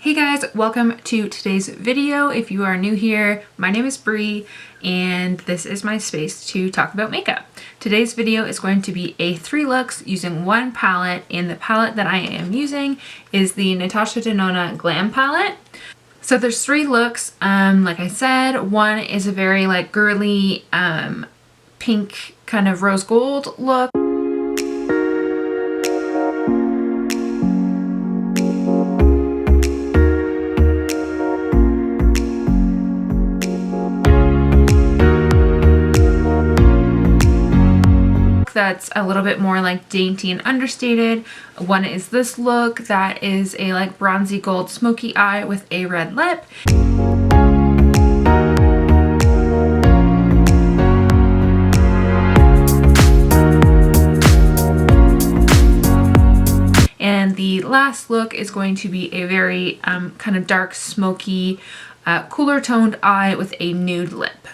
Hey guys, welcome to today's video. If you are new here, my name is Bree and this is my space to talk about makeup. Today's video is going to be a 3 looks using one palette, and the palette that I am using is the Natasha Denona Glam palette. So there's 3 looks, like I said. One is a very like girly pink kind of rose gold look. That's a little bit more like dainty and understated. One is this look that is a like bronzy gold smoky eye with a red lip. And the last look is going to be a very kind of dark smoky cooler toned eye with a nude lip.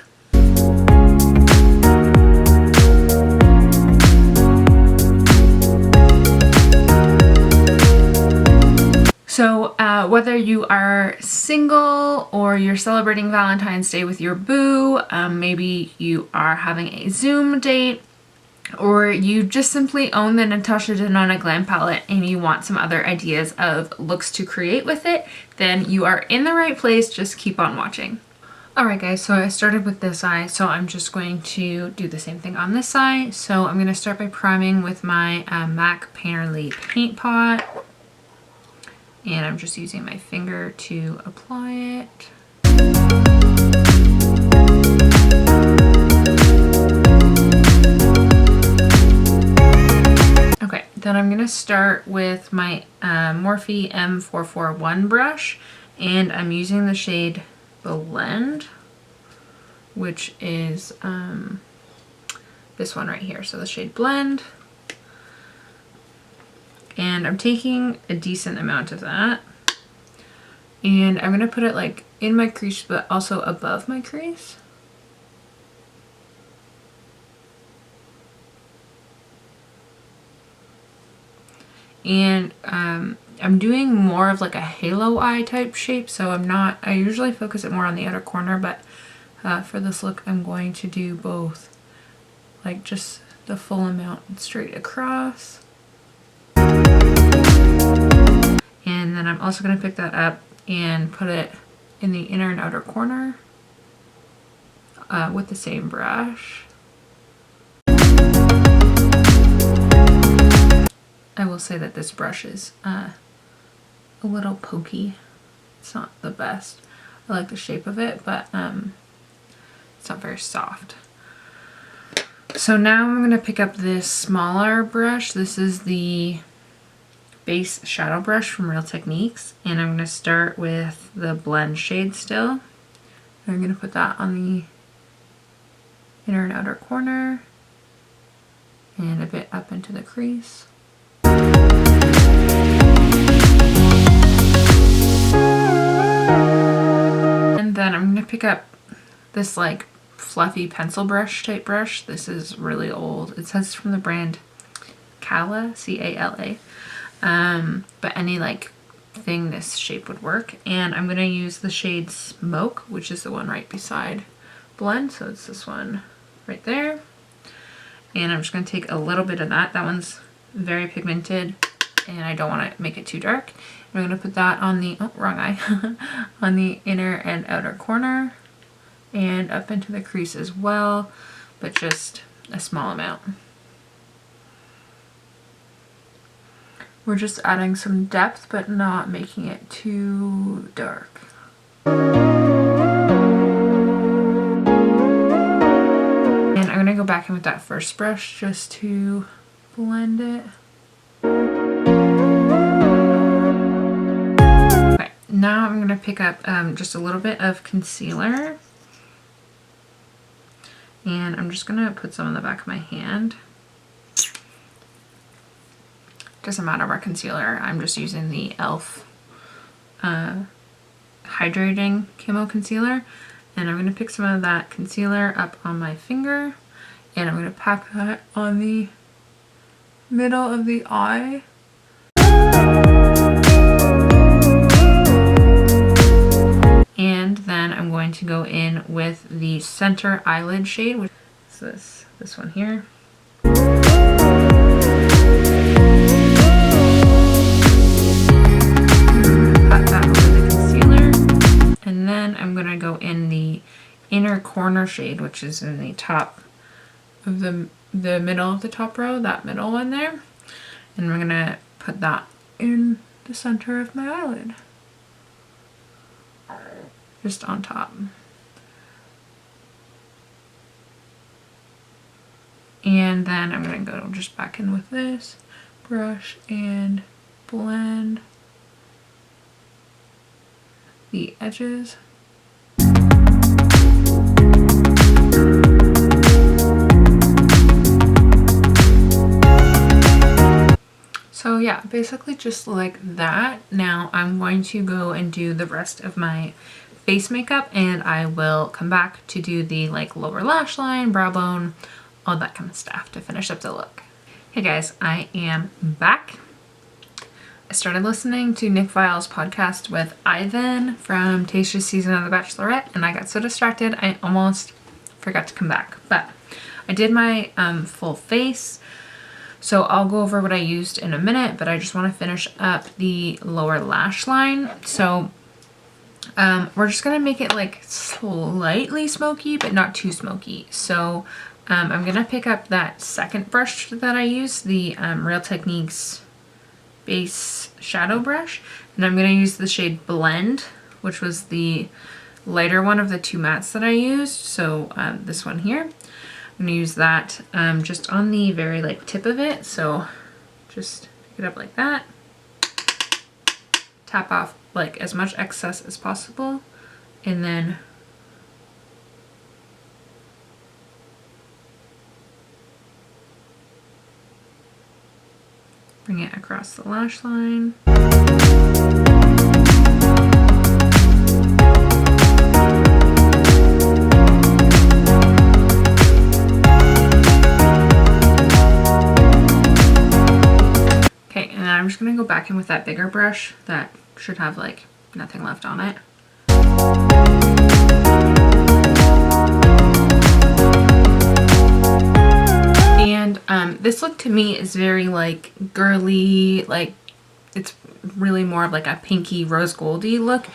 So whether you are single or you're celebrating Valentine's Day with your boo, maybe you are having a Zoom date, or you just simply own the Natasha Denona Glam palette and you want some other ideas of looks to create with it, then you are in the right place. Just keep on watching. Alright guys, so I started with this eye, so I'm just going to do the same thing on this eye. So I'm going to start by priming with my MAC Painterly paint pot. And I'm just using my finger to apply it. Okay, then I'm going to start with my Morphe M441 brush, and I'm using the shade Blend, which is this one right here. So the shade Blend. And I'm taking a decent amount of that, and I'm going to put it like in my crease but also above my crease. And I'm doing more of like a halo eye type shape, so I usually focus it more on the outer corner, but for this look I'm going to do both, like just the full amount straight across. And then I'm also going to pick that up and put it in the inner and outer corner with the same brush. I will say that this brush is a little pokey. It's not the best. I like the shape of it, but it's not very soft. So now I'm going to pick up this smaller brush. This is the base shadow brush from Real Techniques, and I'm going to start with the blend shade still. I'm going to put that on the inner and outer corner and a bit up into the crease. And then I'm going to pick up this like fluffy pencil brush type brush. This is really old. It says from the brand Cala, C-A-L-A. But any like thing this shape would work. And I'm going to use the shade Smoke, which is the one right beside Blend. So it's this one right there. And I'm just going to take a little bit of that. That one's very pigmented and I don't want to make it too dark. I'm going to put that on the, oh, wrong eye, on the inner and outer corner and up into the crease as well, but just a small amount. We're just adding some depth, but not making it too dark. And I'm going to go back in with that first brush just to blend it. Okay, now I'm going to pick up just a little bit of concealer. And I'm just going to put some on the back of my hand. Doesn't matter what concealer, I'm just using the e.l.f. Hydrating Camo Concealer. And I'm going to pick some of that concealer up on my finger. And I'm going to pack that on the middle of the eye. going to go in with the center eyelid shade, which is this one here. Pat that over the concealer. And then I'm going to go in the inner corner shade, which is in the top of the middle of the top row, that middle one there. And I'm going to put that in the center of my eyelid. Just on top. And then I'm going to go just back in with this brush and blend the edges. So yeah, basically just like that. Now I'm going to go and do the rest of my face makeup, and I will come back to do the like lower lash line, brow bone, all that kind of stuff to finish up the look. Hey guys, I am back. I started listening to Nick Viall's podcast with Ivan from Tastiest Season of The Bachelorette, and I got so distracted I almost forgot to come back. But I did my full face, so I'll go over what I used in a minute, but I just want to finish up the lower lash line. So we're just gonna make it like slightly smoky, but not too smoky. So I'm gonna pick up that second brush that I used, the Real Techniques base shadow brush, and I'm gonna use the shade Blend, which was the lighter one of the two mattes that I used. So this one here, I'm gonna use that just on the very like tip of it. So just pick it up like that, tap off like as much excess as possible, and then bring it across the lash line. Okay, and then I'm just gonna go back in with that bigger brush that should have like nothing left on it. And this look to me is very like girly, like it's really more of like a pinky rose goldy look.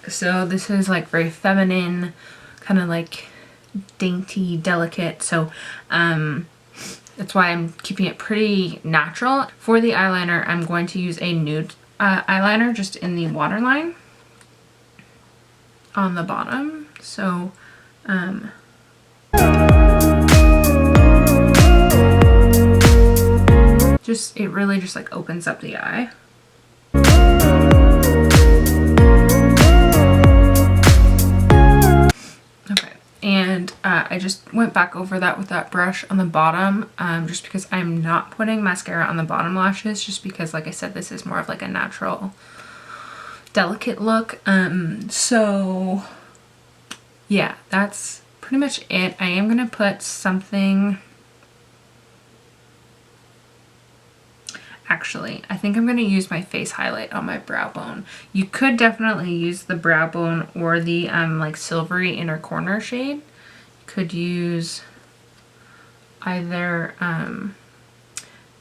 So this is like very feminine, kind of like dainty, delicate. So that's why I'm keeping it pretty natural. For the eyeliner, I'm going to use a nude eyeliner just in the waterline on the bottom. So it really just like opens up the eye. Okay, and I just went back over that with that brush on the bottom, just because I'm not putting mascara on the bottom lashes, just because like I said, this is more of like a natural delicate look. So yeah, that's pretty much it. I am gonna put something. Actually, I think I'm going to use my face highlight on my brow bone. You could definitely use the brow bone or the like silvery inner corner shade. You could use either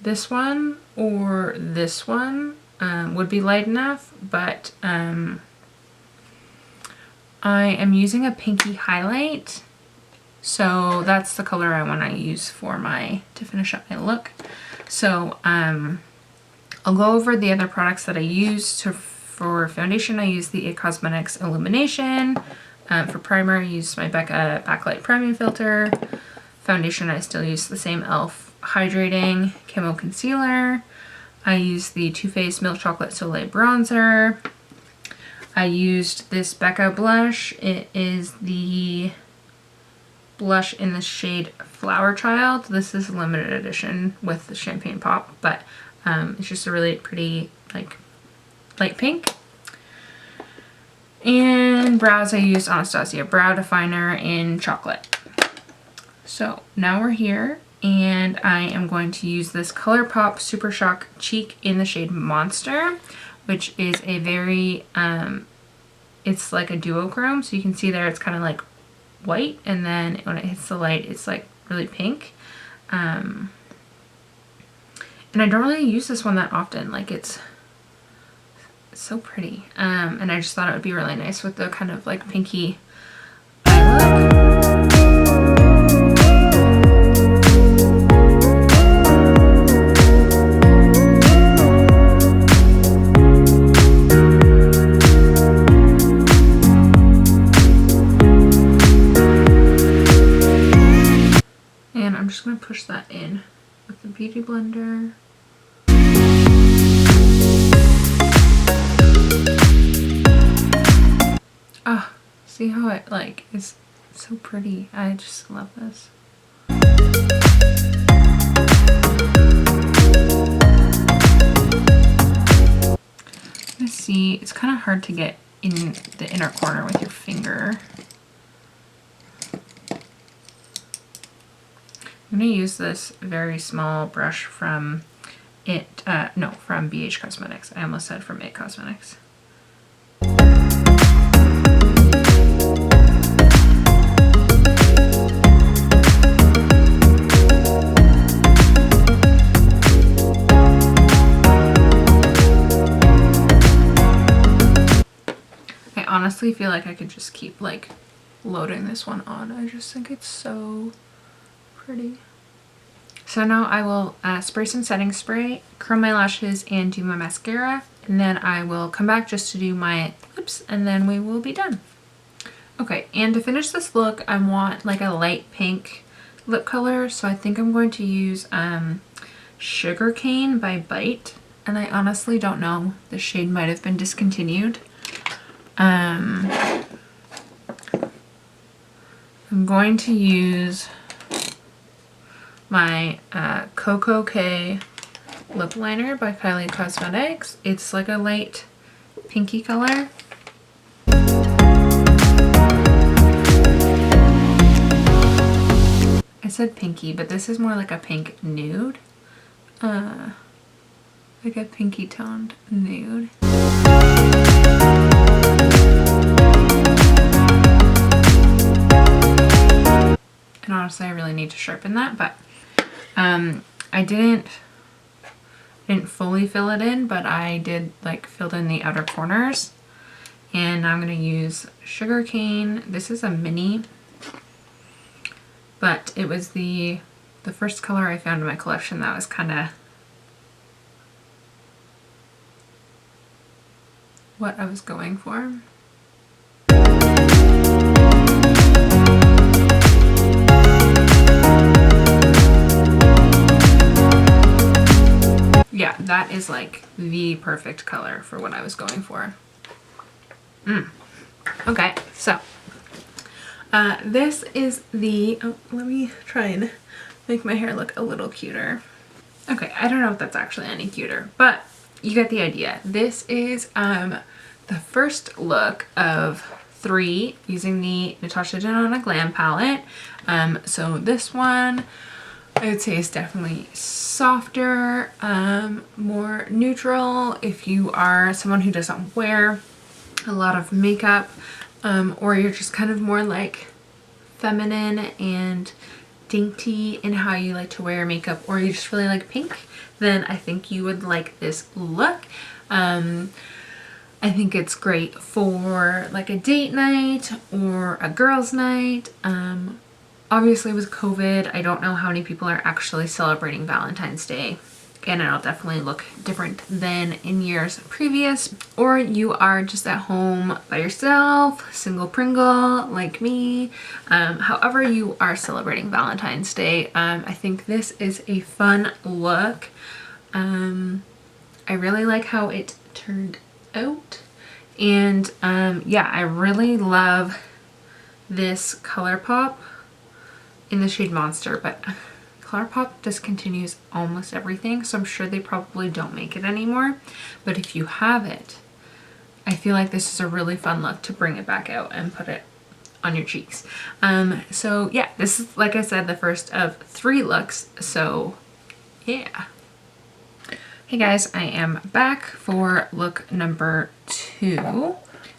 this one or this one, would be light enough, but I am using a pinky highlight. So that's the color I want to use for to finish up my look. So I'll go over the other products that I use. For foundation, I use the It Cosmetics Illumination. For primer, I use my Becca Backlight Priming Filter. Foundation, I still use the same e.l.f. Hydrating Camo Concealer. I use the Too Faced Milk Chocolate Soleil Bronzer. I used this Becca blush. It is the blush in the shade Flowerchild. This is a limited edition with the champagne pop, but it's just a really pretty like light pink. And brows, I used Anastasia Brow Definer in chocolate. So now we're here, and I am going to use this ColourPop Super Shock Cheek in the shade Monster, which is a very it's like a duochrome, so you can see there it's kind of like white, and then when it hits the light it's like really pink. And I don't really use this one that often. Like it's so pretty, and I just thought it would be really nice with the kind of like pinky eye look. And I'm just going to push that in with the Beauty Blender. Oh, see how it like is so pretty. I just love this. Let's see, it's kind of hard to get in the inner corner with your finger. I'm going to use this very small brush from from BH Cosmetics. I almost said from IT Cosmetics. I honestly feel like I could just keep like loading this one on. I just think it's so pretty. So now I will spray some setting spray, curl my lashes, and do my mascara, and then I will come back just to do my lips, and then we will be done. Okay, and to finish this look, I want like a light pink lip color, so I think I'm going to use Sugarcane by Bite, and I honestly don't know. The shade might have been discontinued. I'm going to use my Coco K lip liner by Kylie Cosmetics. It's like a light pinky color. I said pinky, but this is more like a pink nude. Like a pinky toned nude. And honestly, I really need to sharpen that, but I didn't fully fill it in, but I did like filled in the outer corners. And now I'm going to use Sugarcane. This is a mini, but it was the first color I found in my collection that was kind of what I was going for. Yeah, that is like the perfect color for what I was going for. Okay, so this is the, oh, let me try and make my hair look a little cuter. Okay, I don't know if that's actually any cuter, but you get the idea. This is the first look of 3 using the Natasha Denona Glam palette. So this one I would say is definitely softer, more neutral if you are someone who doesn't wear a lot of makeup, or you're just kind of more like feminine and dainty in how you like to wear makeup, or you just really like pink, then I think you would like this look. I think it's great for like a date night or a girls' night. Obviously with COVID, I don't know how many people are actually celebrating Valentine's Day, and it'll definitely look different than in years previous. Or you are just at home by yourself, single Pringle like me. However you are celebrating Valentine's Day, I think this is a fun look. I really like how it turned out, and yeah, I really love this ColourPop in the shade Monster, but ColourPop discontinues almost everything, so I'm sure they probably don't make it anymore. But if you have it, I feel like this is a really fun look to bring it back out and put it on your cheeks. So yeah, this is, like I said, the first of 3 looks, so yeah. Hey guys, I am back for look number 2.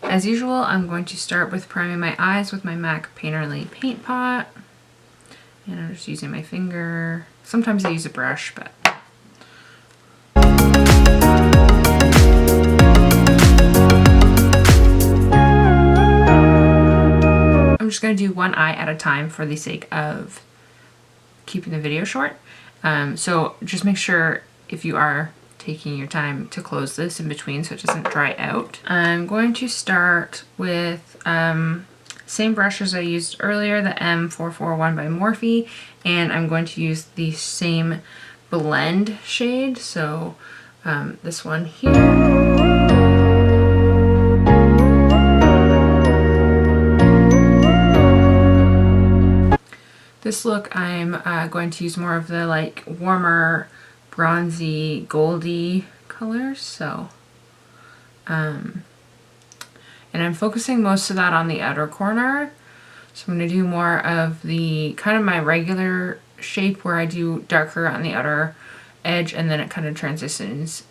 As usual, I'm going to start with priming my eyes with my MAC Painterly Paint Pot. And I'm just using my finger. Sometimes I use a brush, but... I'm just going to do one eye at a time for the sake of keeping the video short. So just make sure if you are taking your time to close this in between so it doesn't dry out. I'm going to start with same brush as I used earlier, the M441 by Morphe, and I'm going to use the same blend shade, so this one here. This look I'm going to use more of the like warmer bronzy goldy colors, so and I'm focusing most of that on the outer corner. So I'm going to do more of the kind of my regular shape where I do darker on the outer edge and then it kind of transitions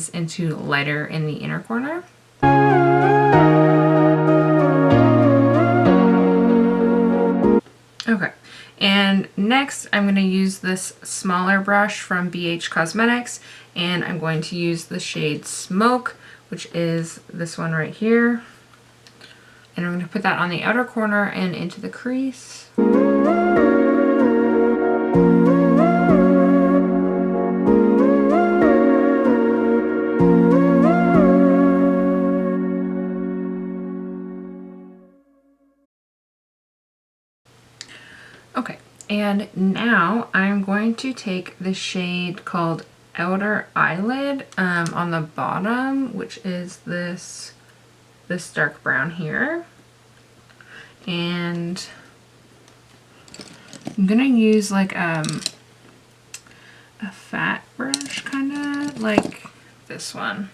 into lighter in the inner corner. Okay, and next I'm going to use this smaller brush from BH Cosmetics, and I'm going to use the shade Smoke, which is this one right here. And I'm going to put that on the outer corner and into the crease. Okay, and now I'm going to take the shade called Outer Eyelid on the bottom, which is this dark brown here. And I'm gonna use like a fat brush, kind of like this one.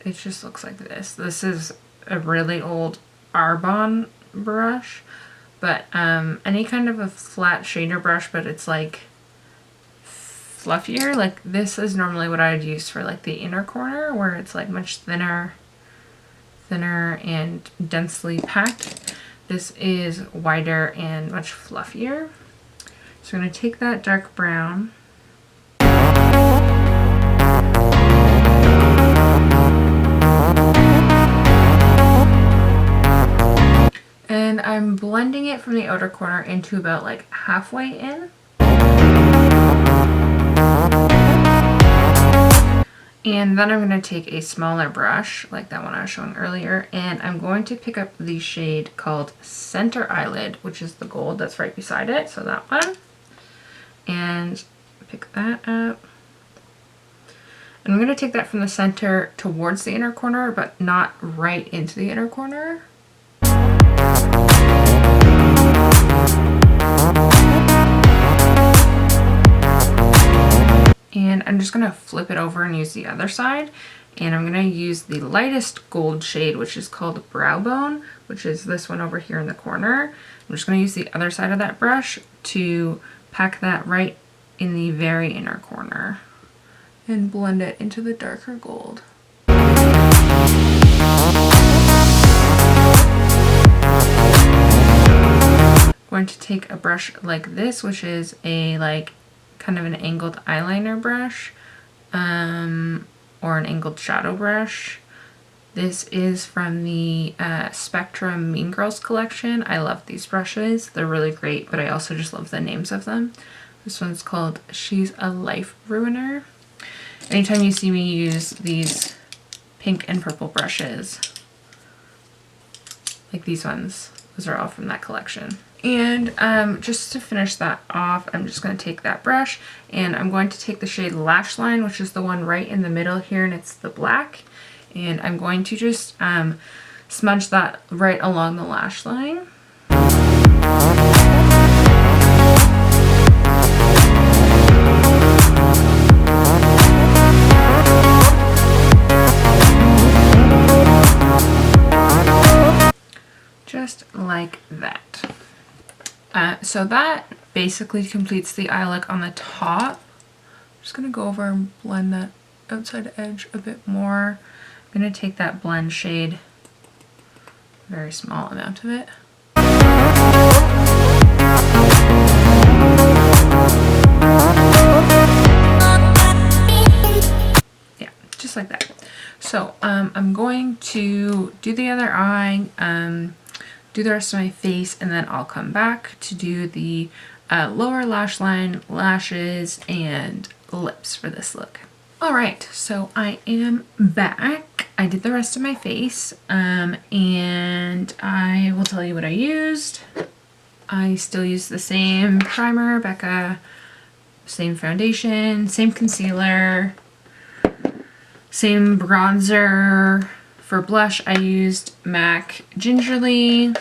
It just looks like this. This is a really old Arbonne brush, but any kind of a flat shader brush, but it's like fluffier. Like this is normally what I would use for like the inner corner where it's like much thinner and densely packed. This is wider and much fluffier. So I'm going to take that dark brown and I'm blending it from the outer corner into about like halfway in. And then I'm going to take a smaller brush, like that one I was showing earlier, and I'm going to pick up the shade called Center Eyelid, which is the gold that's right beside it, so that one. And pick that up. And I'm going to take that from the center towards the inner corner, but not right into the inner corner. And I'm just going to flip it over and use the other side. And I'm going to use the lightest gold shade, which is called Brow Bone, which is this one over here in the corner. I'm just going to use the other side of that brush to pack that right in the very inner corner and blend it into the darker gold. I'm going to take a brush like this, which is a like kind of an angled eyeliner brush or an angled shadow brush. This is from the Spectrum Mean Girls collection. I love these brushes. They're really great, but I also just love the names of them. This one's called She's a Life Ruiner. Anytime you see me use these pink and purple brushes, like these ones, those are all from that collection. And just to finish that off, I'm just going to take that brush and I'm going to take the shade Lash Line, which is the one right in the middle here, and it's the black. And I'm going to just smudge that right along the lash line. Just like that. So that basically completes the eye look on the top. I'm just going to go over and blend that outside edge a bit more. I'm going to take that blend shade, very small amount of it. Yeah, just like that. So I'm going to do the other eye, do the rest of my face, and then I'll come back to do the lower lash line, lashes, and lips for this look. Alright, so I am back. I did the rest of my face, and I will tell you what I used. I still use the same primer, Becca, same foundation, same concealer, same bronzer. For blush, I used MAC Gingerly.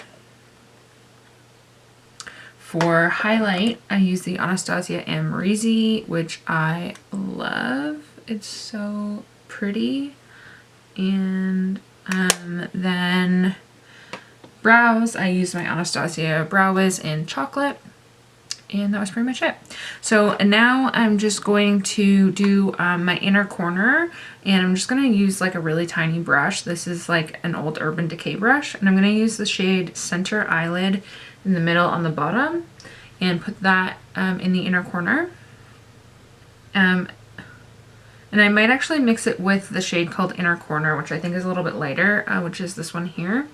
For highlight, I use the Anastasia Amrezy, which I love. It's so pretty. And then brows, I used my Anastasia Brow Wiz in Chocolate. And that was pretty much it. So now I'm just going to do my inner corner, and I'm just going to use like a really tiny brush. This is like an old Urban Decay brush, and I'm going to use the shade Center Eyelid in the middle on the bottom and put that in the inner corner. And I might actually mix it with the shade called Inner Corner, which I think is a little bit lighter, which is this one here.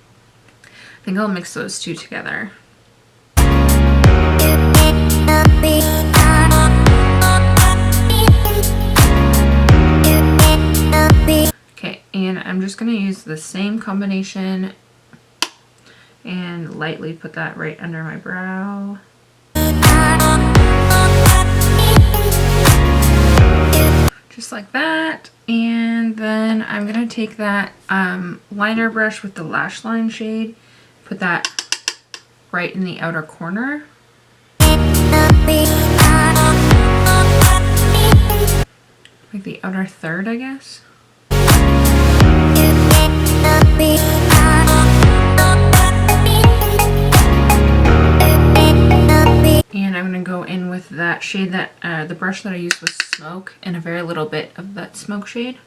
I think I'll mix those two together. Okay, and I'm just going to use the same combination and lightly put that right under my brow. Just like that. And then I'm going to take that liner brush with the lash line shade, put that right in the outer corner. Like the outer third, I guess. And I'm going to go in with that shade that, the brush that I used was Smoke, and a very little bit of that Smoke shade.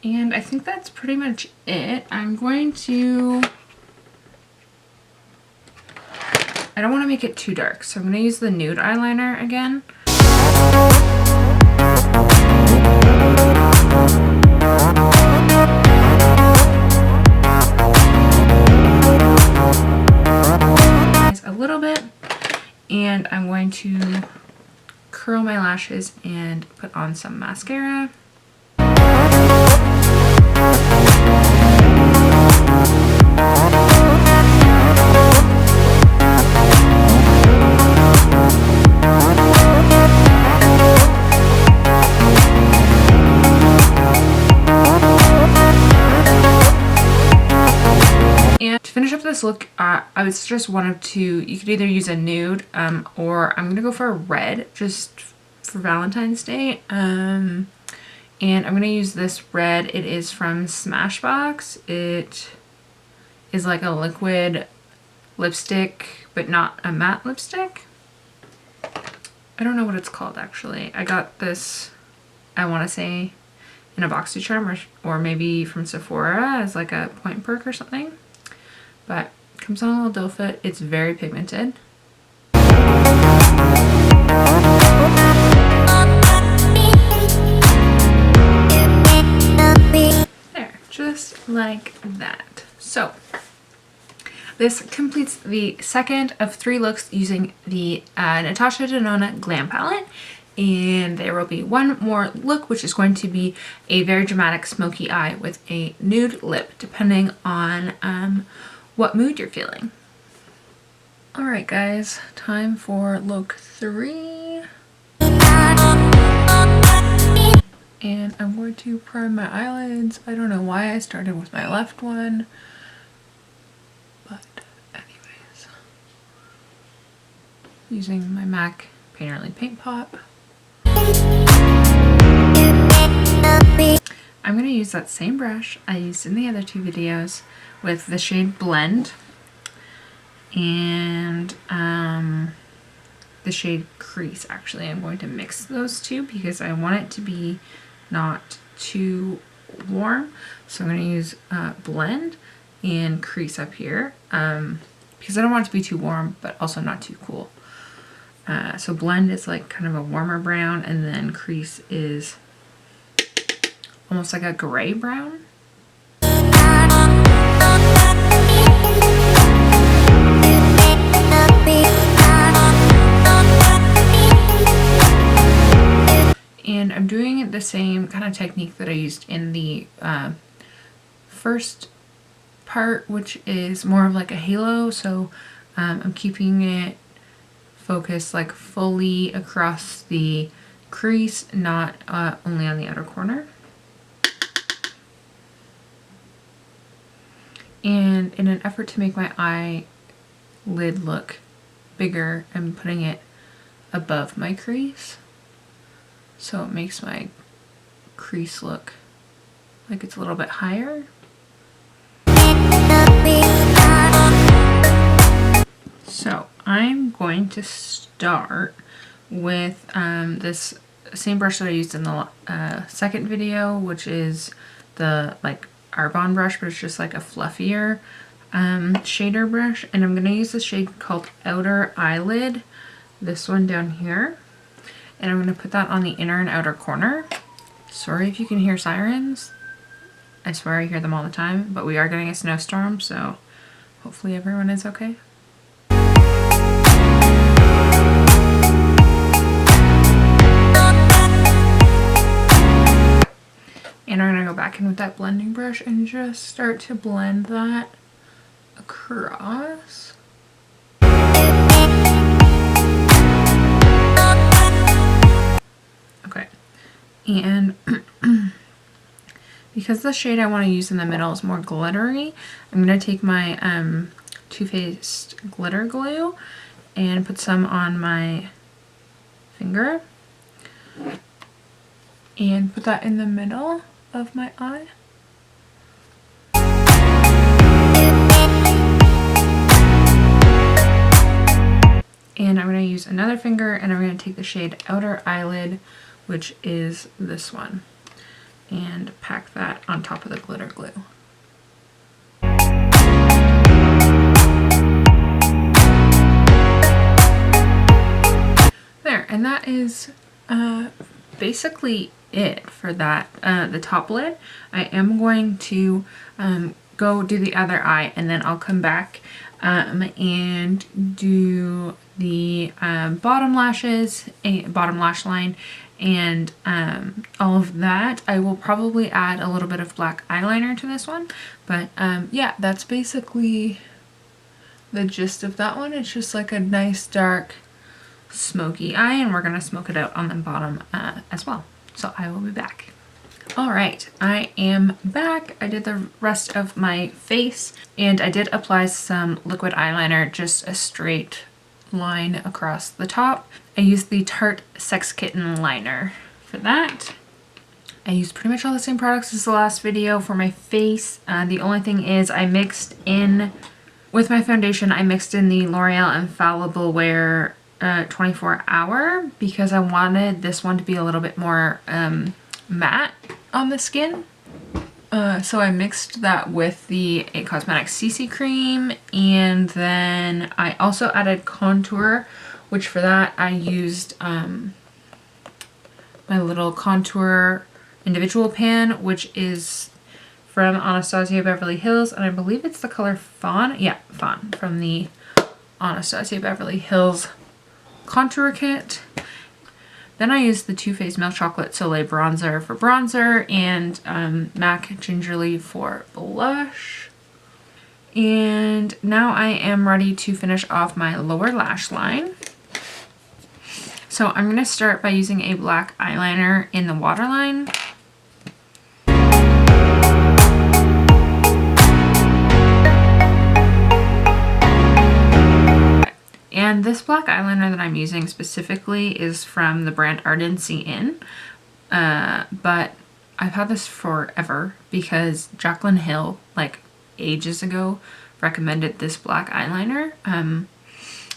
And I think that's pretty much it. I'm going to... I don't want to make it too dark, so I'm going to use the nude eyeliner again. A little bit, and I'm going to curl my lashes and put on some mascara. And to finish up this look, I would suggest one of two. You could either use a nude, or I'm gonna go for a red just for Valentine's Day. And I'm gonna use this red. It is from Smashbox. It is like a liquid lipstick, but not a matte lipstick. I don't know what it's called actually. I got this, I want to say, in a BoxyCharm or maybe from Sephora as like a point perk or something. But it comes on a little doe foot. It's very pigmented. There, just like that. So this completes the second of 3 looks using the Natasha Denona Glam palette. And there will be one more look, which is going to be a very dramatic smoky eye with a nude lip, depending on what mood you're feeling. Alright guys, time for look 3. And I'm going to prime my eyelids. I don't know why I started with my left one, but anyways. Using my MAC Painterly Paint Pot. I'm going to use that same brush I used in the other 2 videos with the shade Blend, and the shade Crease. Actually, I'm going to mix those two because I want it to be not too warm. So I'm going to use Blend and Crease up here because I don't want it to be too warm, but also not too cool. So Blend is like kind of a warmer brown, and then Crease is almost like a gray brown. And I'm doing the same kind of technique that I used in the first part, which is more of like a halo. So I'm keeping it focused like fully across the crease, not only on the outer corner. And in an effort to make my eyelid look bigger, I'm putting it above my crease. So it makes my crease look like it's a little bit higher. So I'm going to start with this same brush that I used in the second video, which is the like Arbonne brush, but it's just like a fluffier shader brush. And I'm going to use the shade called Outer Eyelid, this one down here. And I'm going to put that on the inner and outer corner. Sorry if you can hear sirens. I swear I hear them all the time, but we are getting a snowstorm, so hopefully everyone is okay. And I'm going to go back in with that blending brush and just start to blend that across. Okay, and because the shade I want to use in the middle is more glittery, I'm going to take my Too Faced glitter glue and put some on my finger and put that in the middle of my eye. And I'm going to use another finger and I'm going to take the shade Outer Eyelid, which is this one, and pack that on top of the glitter glue. There, and that is basically it for that, the top lid. I am going to go do the other eye, and then I'll come back and do the bottom lashes, bottom lash line, and all of that. I will probably add a little bit of black eyeliner to this one, but yeah, that's basically the gist of that one. It's just like a nice dark smoky eye, and we're gonna smoke it out on the bottom as well. So I will be back. All right, I am back. I did the rest of my face, and I did apply some liquid eyeliner, just a straight line across the top. I used the Tarte Sex Kitten liner for that. I used pretty much all the same products as the last video for my face. The only thing is I mixed in, with my foundation, I mixed in the L'Oreal Infallible Wear 24 Hour because I wanted this one to be a little bit more matte on the skin. So I mixed that with the IT Cosmetics CC cream, and then I also added contour, which for that I used my little contour individual pan, which is from Anastasia Beverly Hills, and I believe it's the color Fawn. Yeah, Fawn, from the Anastasia Beverly Hills contour kit. Then I used the Too Faced Milk Chocolate Soleil bronzer for bronzer, and MAC Gingerly for blush. And now I am ready to finish off my lower lash line. So I'm going to start by using a black eyeliner in the waterline. And this black eyeliner that I'm using specifically is from the brand Ardency In, but I've had this forever because Jaclyn Hill, like ages ago, recommended this black eyeliner.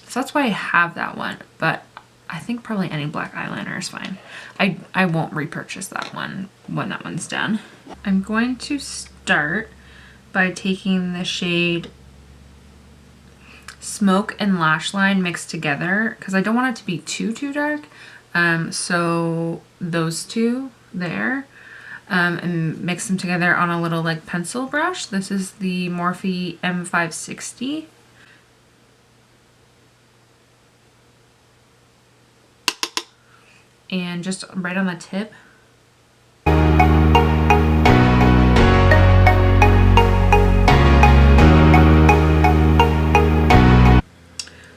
So that's why I have that one, but I think probably any black eyeliner is fine. I won't repurchase that one when that one's done. I'm going to start by taking the shade Smoke and Lash Line mixed together because I don't want it to be too dark. So those two there, and mix them together on a little like pencil brush. This is the Morphe M560. And just right on the tip.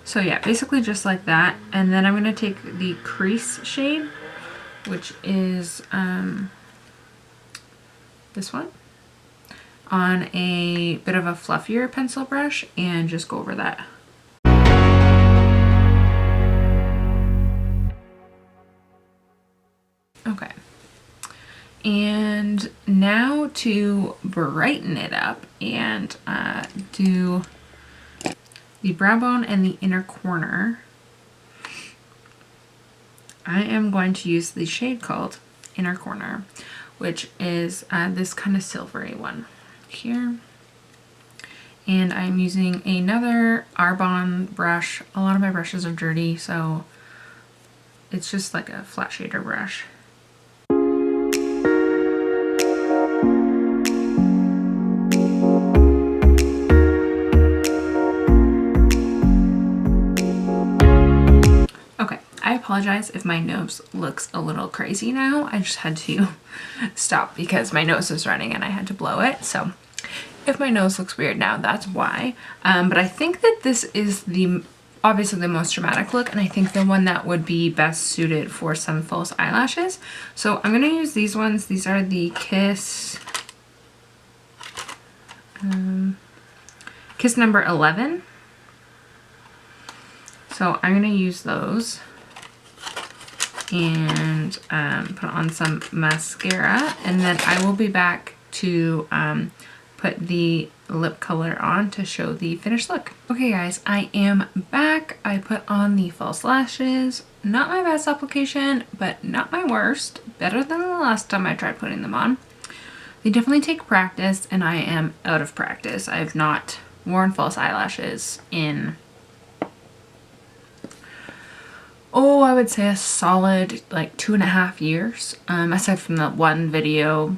So yeah, basically just like that. And then I'm going to take the crease shade, which is this one, on a bit of a fluffier pencil brush and just go over that. Okay. And now to brighten it up and do the brow bone and the inner corner, I am going to use the shade called Inner Corner, which is this kind of silvery one here. And I'm using another Arbonne brush. A lot of my brushes are dirty, so it's just like a flat shader brush. I apologize if my nose looks a little crazy now. I just had to stop because my nose was running and I had to blow it. So if my nose looks weird now, that's why. But I think that this is obviously the most dramatic look, and I think the one that would be best suited for some false eyelashes. So I'm gonna use these ones. These are the Kiss number 11. So I'm gonna use those and put on some mascara, and then I will be back to put the lip color on to show the finished look. Okay guys, I am back. I put on the false lashes. Not my best application, but not my worst. Better than the last time I tried putting them on. They definitely take practice, and I am out of practice. I have not worn false eyelashes in, I would say a solid like 2.5 years, aside from the one video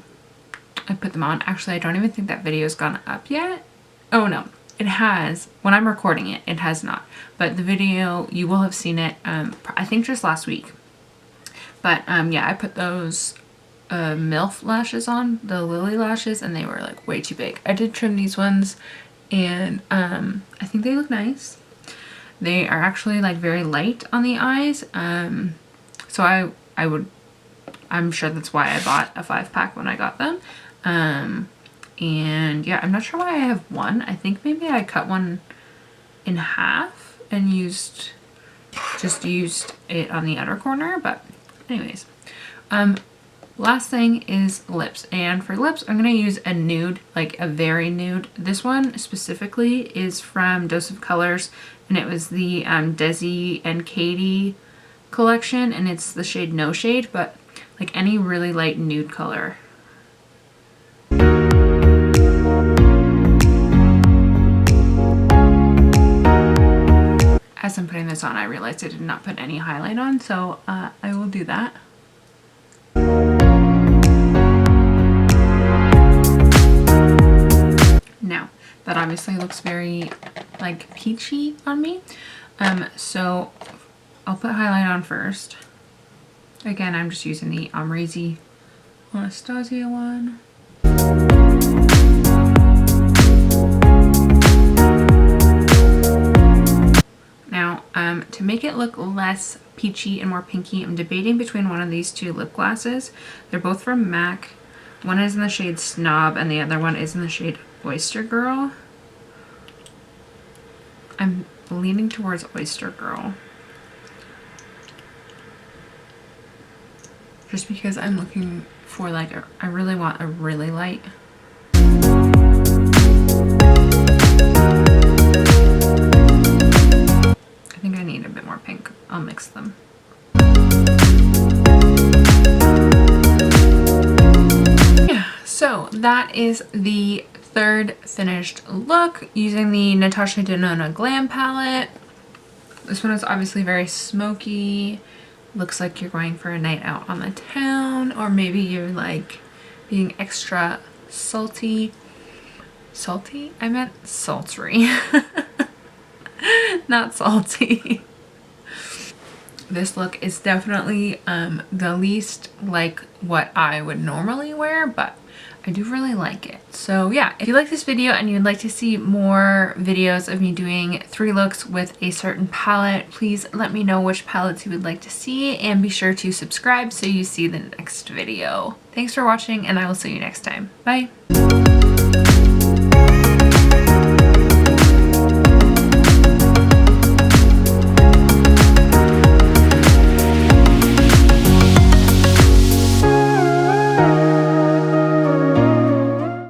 I put them on. Actually, I don't even think that video's gone up yet. Oh no, it has. When I'm recording it, it has not. But the video, you will have seen it, I think just last week. But yeah, I put those MILF lashes on, the Lily lashes, and they were like way too big. I did trim these ones, and I think they look nice. They are actually like very light on the eyes, so I'm sure that's why I bought a 5-pack when I got them. And yeah, I'm not sure why I have one. I think maybe I cut one in half and just used it on the outer corner, but anyways. Last thing is lips, and for lips I'm gonna use a nude, like a very nude. This one specifically is from Dose of Colors, and it was the Desi and Katie collection, and it's the shade No Shade, but like any really light nude color. As I'm putting this on, I realized I did not put any highlight on, so I will do that. Now, that obviously looks very like peachy on me, so I'll put highlight on first. Again, I'm just using the Amrezy Anastasia one. Now, to make it look less peachy and more pinky, I'm debating between one of these two lip glosses. They're both from MAC. One is in the shade Snob, and the other one is in the shade Oyster Girl. I'm leaning towards Oyster Girl, just because I'm looking for like I really want a really light. I think I need a bit more pink. I'll mix them. So that is the third finished look using the Natasha Denona Glam palette. This one is obviously very smoky. Looks like you're going for a night out on the town, or maybe you're like being extra salty. Salty? I meant sultry. Not salty. This look is definitely the least like what I would normally wear, but I do really like it. So yeah, if you like this video and you'd like to see more videos of me doing 3 looks with a certain palette, please let me know which palettes you would like to see, and be sure to subscribe so you see the next video. Thanks for watching, and I will see you next time. Bye!